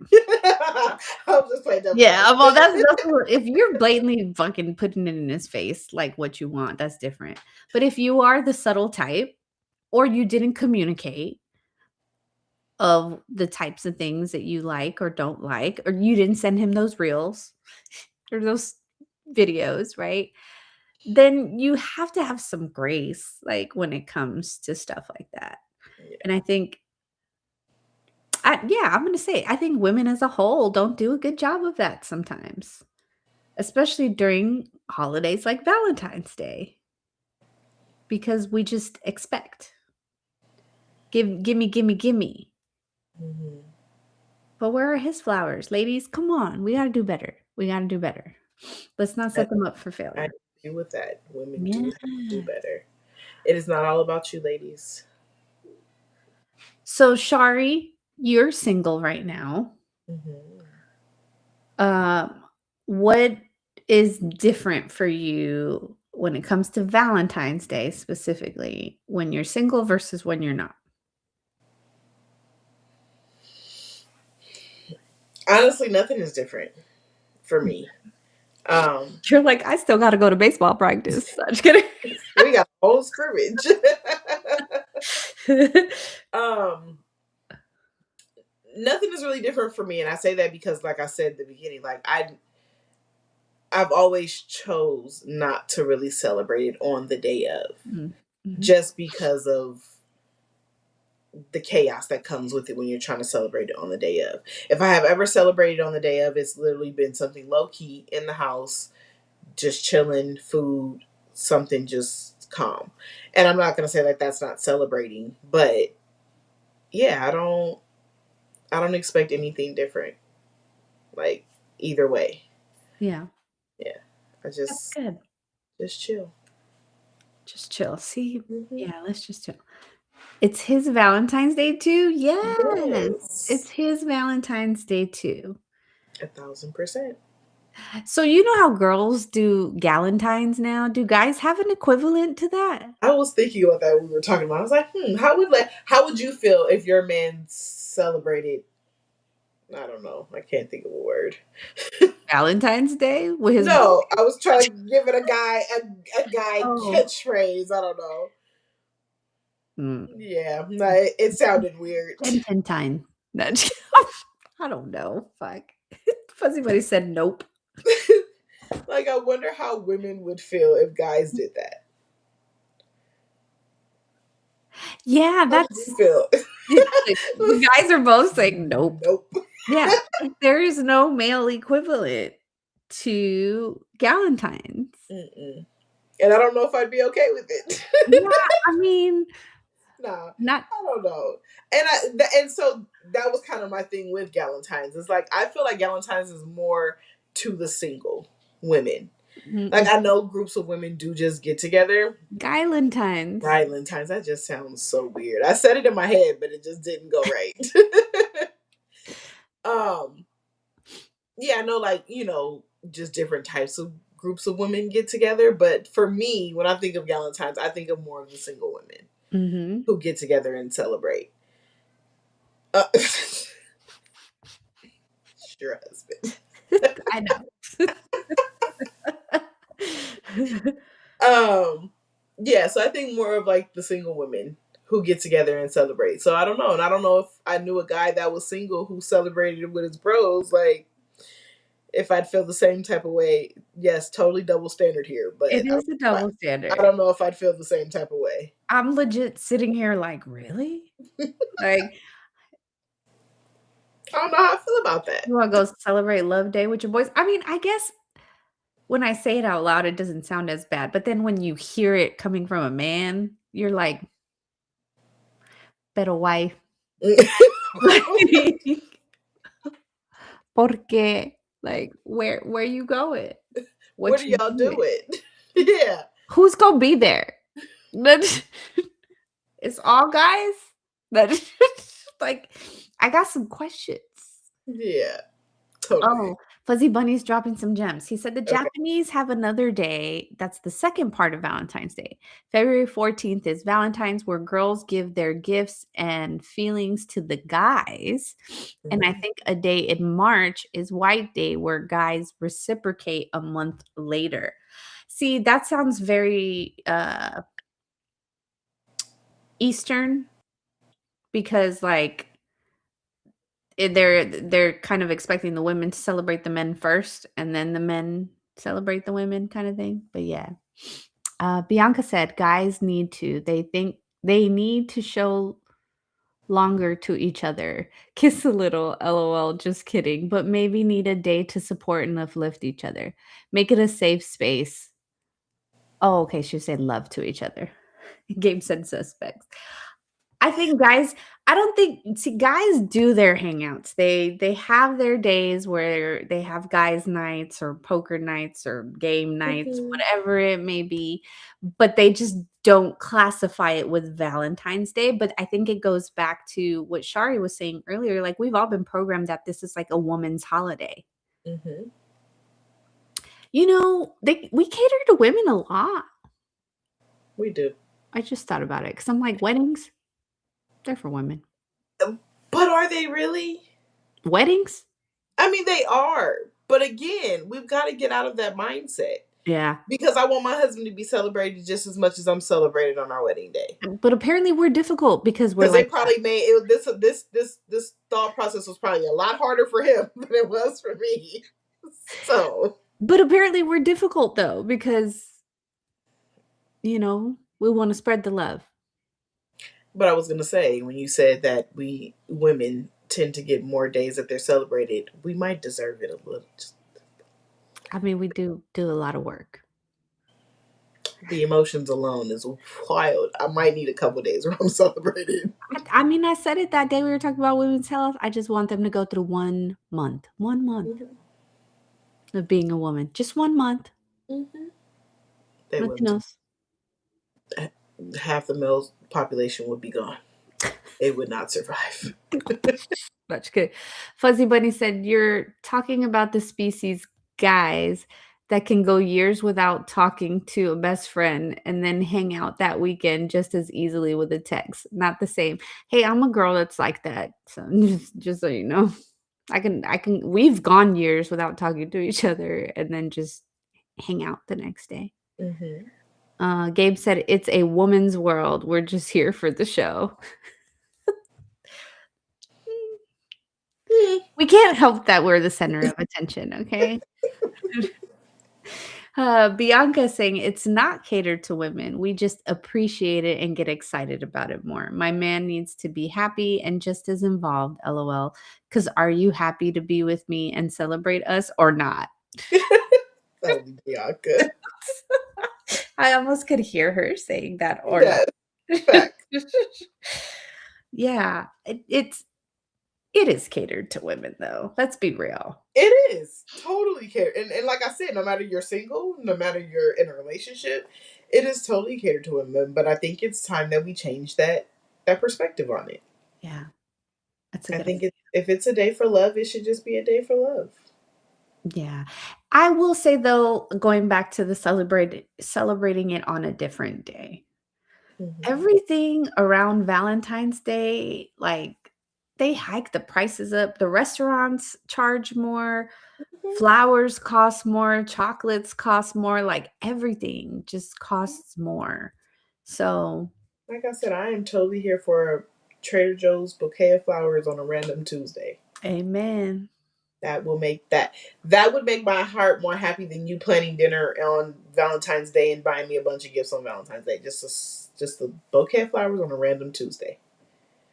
I'm just playing devil's Yeah, well, advocate. if you're blatantly fucking putting it in his face like what you want, that's different. But if you are the subtle type or you didn't communicate of the types of things that you like or don't like, or you didn't send him those reels or those videos, right? Then you have to have some grace, like when it comes to stuff like that. Yeah. And I think, I'm going to say, I think women as a whole don't do a good job of that sometimes, especially during holidays like Valentine's Day, because we just expect gimme, gimme, gimme. Mhm. But where are his flowers, ladies? Come on, we got to do better. We got to do better. Let's not set them up for I failure. agree with that. Women do Yeah. have to do better. It is not all about you, ladies. So, Shari, you're single right now. Mhm. What is different for you when it comes to Valentine's Day specifically when you're single versus when you're not? Honestly, nothing is different for me. You're like, I still got to go to baseball practice. I'm just kidding. We got a whole scrimmage. um, Nothing is really different for me, and I say that because, like I said at the beginning, like I've always chose not to really celebrate it on the day of, Mm-hmm. just because of the chaos that comes with it when you're trying to celebrate it on the day of. If I have ever celebrated on the day of, it's literally been something low key in the house, just chilling, food, something just calm. And I'm not gonna say like that's not celebrating, but yeah, I don't expect anything different. Like either way. Yeah, Yeah. I that's good. just chill. Just chill. See, Mhm. yeah, let's just chill. It's his Valentine's Day too? Yes. It's Yes. his Valentine's Day too. 1,000%. So you know how girls do galentines now? Do guys have an equivalent to that? I was thinking about that when we were talking about. I was like, how would you feel if your man celebrated? I don't know. I can't think of a word. Valentine's Day with his No, I was trying to give it a guy Oh. catchphrase. I don't know. Mm. Yeah, no, it sounded weird. Valentine. I don't know. Fuck. Fuzzy Buddy said nope. Like, I wonder how women would feel if guys did that. Yeah, How would you feel? the guys are both saying nope. Nope. Yeah, like, there is no male equivalent to galentines. Mm-mm. And I don't know if I'd be okay with it. Yeah, I mean, Nah, not I don't know. And so that was kind of my thing with Galentine's. It's like I feel like Galentine's is more to the single women. Like I know groups of women do just get together. galentines. Galentine's, that just sounds so weird. I said it in my head, but it just didn't go right. um yeah, I know, like, just different types of groups of women get together. But for me, when I think of Galentine's, I think of more of the single women Mm-hmm. who get together and celebrate. Your husband. I know. Yeah, so I think more of like the single women who get together and celebrate. So I don't know. And I don't know if I knew a guy that was single who celebrated with his bros, like if I'd feel the same type of way. Yes, totally double standard here, but It is a double I standard. don't know if I'd feel the same type of way. I'm legit sitting here like, really? Like, I don't know how I feel about that. you want to go celebrate Love Day with your boys? I mean, I guess when I say it out loud, it doesn't sound as bad. But then when you hear it coming from a man, you're like, better wife. Like, porque, like, where you going? What What are you y'all doing? doing? Yeah. Who's gonna be there? That it's all guys? That like, I got some questions. Yeah. Totally. Oh, Fuzzy Bunny's dropping some gems. He said the Okay. Japanese have another day. That's the second part of Valentine's Day. February 14th is Valentine's, where girls give their gifts and feelings to the guys. And I Mhm. think a day in March is White Day, where guys reciprocate a month later. See, that sounds very Eastern because, like, they're kind of expecting the women to celebrate the men first and then the men celebrate the women kind of thing. But yeah. Bianca said guys need to. They think they need to show longer to each other. Kiss a little, lol, just kidding. But maybe need a day to support and uplift each other. Make it a safe space. Oh, okay. She said love to each other. Gabe said suspects. I think guys, I don't think see guys do their hangouts. They have their days where they have guys nights or poker nights or game nights, Mhm. whatever it may be, but they just don't classify it with Valentine's Day. But I think it goes back to what Shari was saying earlier. Like we've all been programmed that this is like a woman's holiday. Mhm. You know, we cater to women a lot. We do. I just thought about it because I'm like, weddings, they're for women. But are they really? Weddings? I mean, they are. But again, we've got to get out of that mindset Yeah. because I want my husband to be celebrated just as much as I'm celebrated on our wedding day. But apparently we're difficult because we're Because they like that. probably made it, this thought process was probably a lot harder for him than it was for me. So, But apparently we're difficult though because we want to spread the love. but I was gonna say when you said that we women tend to get more days that they're celebrated, we might deserve it a little. I mean, we do a lot of work. The emotions alone is wild. I might need a couple days where I'm celebrated. I mean, I said it that day we were talking about women's health. I just want them to go through 1 month Mhm. of being a woman. Just 1 month. Mhm. They Nothing wouldn't. else. Half the male population would be gone. They would not survive. Much good. Fuzzy Bunny said, "You're talking about the species guys that can go years without talking to a best friend and then hang out that weekend just as easily with a text. Not the same. Hey, I'm a girl that's like that. So just so you know, I can. We've gone years without talking to each other and then just hang out the next day." Hmm. Gabe said, "It's a woman's world. We're just here for the show." We can't help that we're the center of attention, okay? Bianca saying it's not catered to women. We just appreciate it and get excited about it more. My man needs to be happy and just as involved, lol. Because are you happy to be with me and celebrate us or not? That would be Bianca. I almost could hear her saying that or not. Yes, fact. Yeah, it is catered to women though. Let's be real. It is totally catered, and like I said, no matter you're single, no matter you're in a relationship, it is totally catered to women. But I think it's time that we change that perspective on it. Yeah, that's a I good think idea. if it's a day for love, it should just be a day for love. Yeah. I will say though, going back to the celebrating it on a different day. Hmm. Everything around Valentine's Day, like they hike the prices up. The restaurants charge more, flowers cost more, chocolates cost more, like everything just costs more. So, Like I said, I am totally here for a Trader Joe's bouquet of flowers on a random Tuesday. amen. That will make that would make my heart more happy than you planning dinner on Valentine's Day and buying me a bunch of gifts on Valentine's Day. Just a bouquet of flowers on a random Tuesday.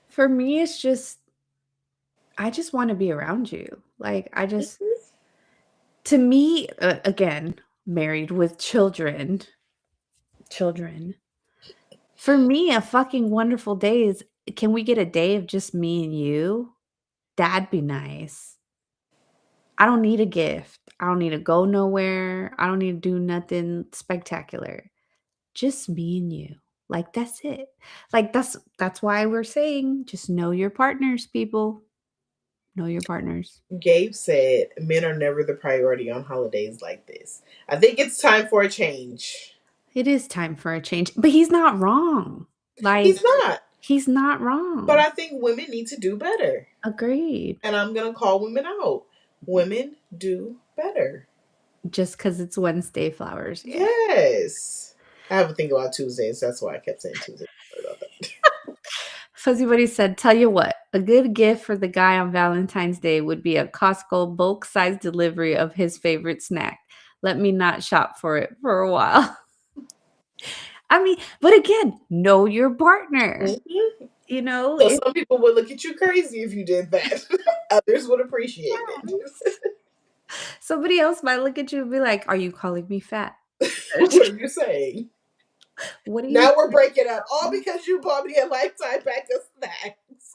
For me, it's just I just want to be around you. Like to me, again, married with children, for me, a fucking wonderful day is can we get a day of just me and you? That'd be nice. I don't need a gift. I don't need to go nowhere. I don't need to do nothing spectacular. Just me and you. Like that's it. Like that's why we're saying just know your partners, people. Know your partners. Gabe said men are never the priority on holidays like this. I think it's time for a change. It is time for a change. But he's not wrong. Like He's not. he's not But wrong. I think women need to do better. Agreed. And I'm going to call women out. Women do better. Just because it's Wednesday flowers. Yeah. Yes. I have a thing about Tuesdays. That's why I kept saying Tuesdays. Sorry about that. Fuzzy Buddy said, tell you what, a good gift for the guy on Valentine's Day would be a Costco bulk size delivery of his favorite snack. Let me not shop for it for a while. I mean, but again, know your partner. Mm-hmm. You know, So some people would look at you crazy if you did that. Others would appreciate it. Somebody else might look at you and be like, are you calling me fat? What are you saying? What are you Now we're breaking up. All because you bought me a Lifetime pack of snacks.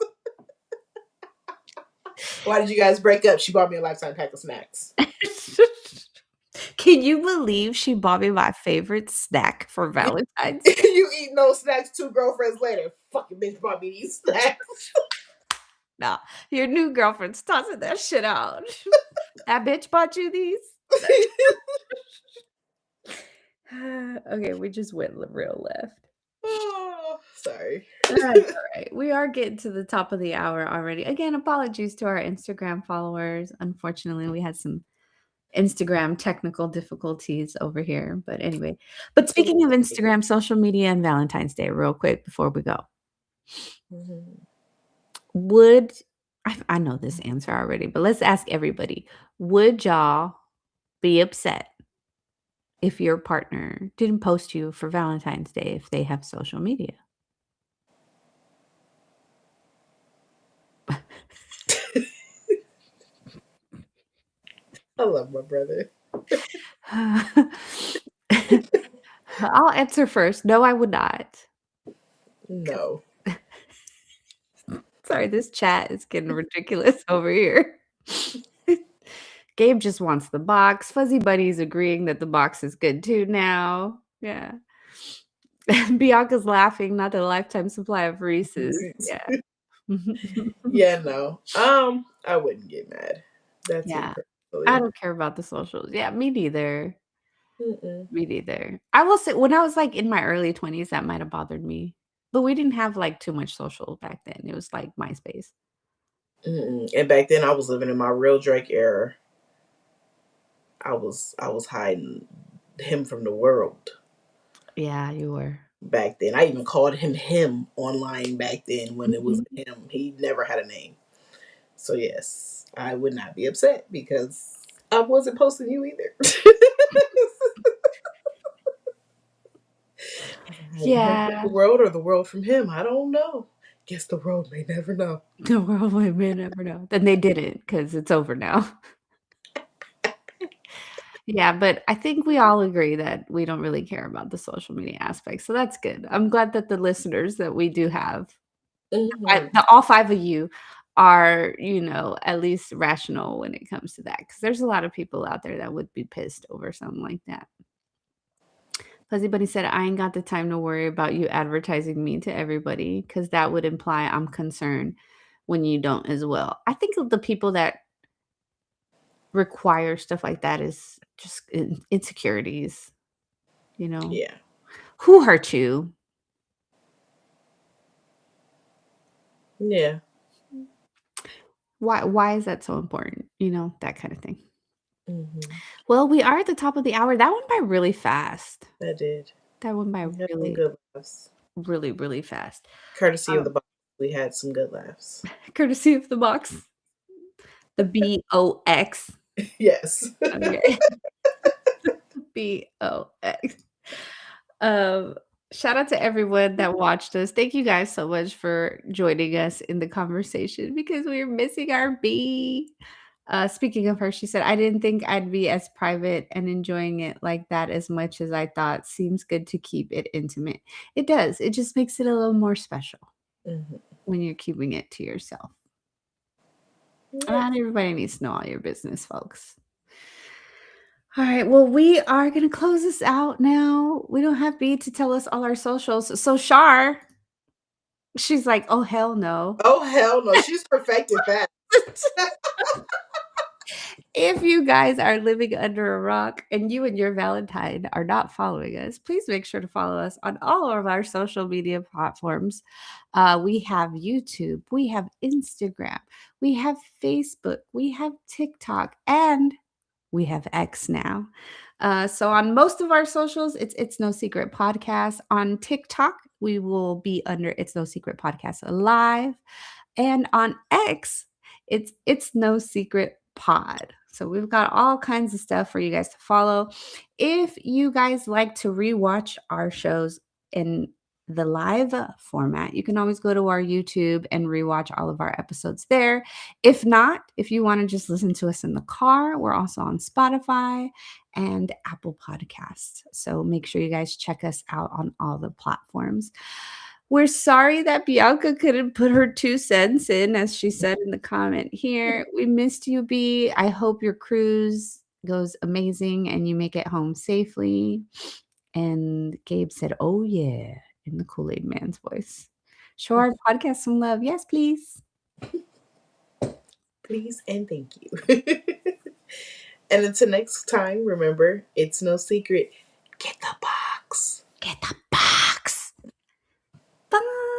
Why did you guys break up? She bought me a Lifetime pack of snacks. Can you believe she bought me my favorite snack for Valentine's Day? You eat no snacks 2 girlfriends later. Fucking bitch bought me these snacks. Nah, your new girlfriend's tossing that shit out. That bitch bought you these? Okay, we just went real left. Oh, sorry. That's all right. We are getting to the top of the hour already. Again, apologies to our Instagram followers. Unfortunately, we had some Instagram technical difficulties over here. But anyway, but speaking of Instagram, social media, and Valentine's Day, real quick before we go, would I know this answer already, but let's ask everybody. Would y'all be upset if your partner didn't post you for Valentine's Day if they have social media? I love my brother. I'll answer first. No, I would not. No. Sorry, this chat is getting ridiculous over here. Gabe just wants the box. Fuzzy Buddy's agreeing that the box is good too now. Yeah. Bianca's laughing, not the lifetime supply of Reese's. Yeah. Yeah, no. I wouldn't get mad. That's Yeah. it. I don't care about the socials. Yeah, me neither. Mm-mm. Me neither. I will say when I was like in my early 20s, that might have bothered me. But we didn't have like too much social back then. It was like MySpace. Mm-mm. And back then I was living in my real Drake era. I was hiding him from the world Yeah, you were. back then. I even called him online back then when it was him. He never had a name. So yes, I would not be upset because I wasn't posting you either. Yeah. The world or the world from him. I don't know. Guess the world may never know. The world may never know. Then they didn't because it's over now. Yeah, but I think we all agree that we don't really care about the social media aspect. So that's good. I'm glad that the listeners that we do have, all 5 of you are, at least rational when it comes to that. Because there's a lot of people out there that would be pissed over something like that. Fuzzy Bunny said, I ain't got the time to worry about you advertising me to everybody because that would imply I'm concerned when you don't as well. I think of the people that require stuff like that is just insecurities, Yeah. Who hurt you? Yeah. Why is that so important? That kind of thing. Mm-hmm. Well, we are at the top of the hour. That went by really fast. That did. That went by We had some really, good laughs. really, really fast. Courtesy of the box, we had some good laughs. Courtesy of the box. The BOX. Yes. Okay. BOX. Shout out to everyone that watched us. Thank you guys so much for joining us in the conversation because we were missing our B. Speaking of her, she said, I didn't think I'd be as private and enjoying it like that as much as I thought. Seems good to keep it intimate. It does. It just makes it a little more special. Mm-hmm. when you're keeping it to yourself. Yeah. Not everybody needs to know all your business, folks. All right. Well, we are going to close this out now. We don't have B to tell us all our socials. So, Shar, she's like, oh, hell no. Oh, hell no. She's perfected that. If you guys are living under a rock and you and your Valentine are not following us, please make sure to follow us on all of our social media platforms. We have YouTube, we have Instagram, we have Facebook, we have TikTok, and we have X now. So on most of our socials, it's No Secret Podcast. On TikTok, we will be under It's No Secret Podcast Live, and on X, it's No Secret Pod. So we've got all kinds of stuff for you guys to follow. If you guys like to rewatch our shows in the live format, you can always go to our YouTube and rewatch all of our episodes there. If not, if you want to just listen to us in the car, we're also on Spotify and Apple Podcasts. So make sure you guys check us out on all the platforms. We're sorry that Bianca couldn't put her 2 cents in, as she said in the comment here. We missed you, B. I hope your cruise goes amazing and you make it home safely. And Gabe said, oh, yeah, in the Kool-Aid Man's voice. Show our podcast some love. Yes, please. Please and thank you. And until next time, remember, it's no secret. Get the box. Get the box. Bye.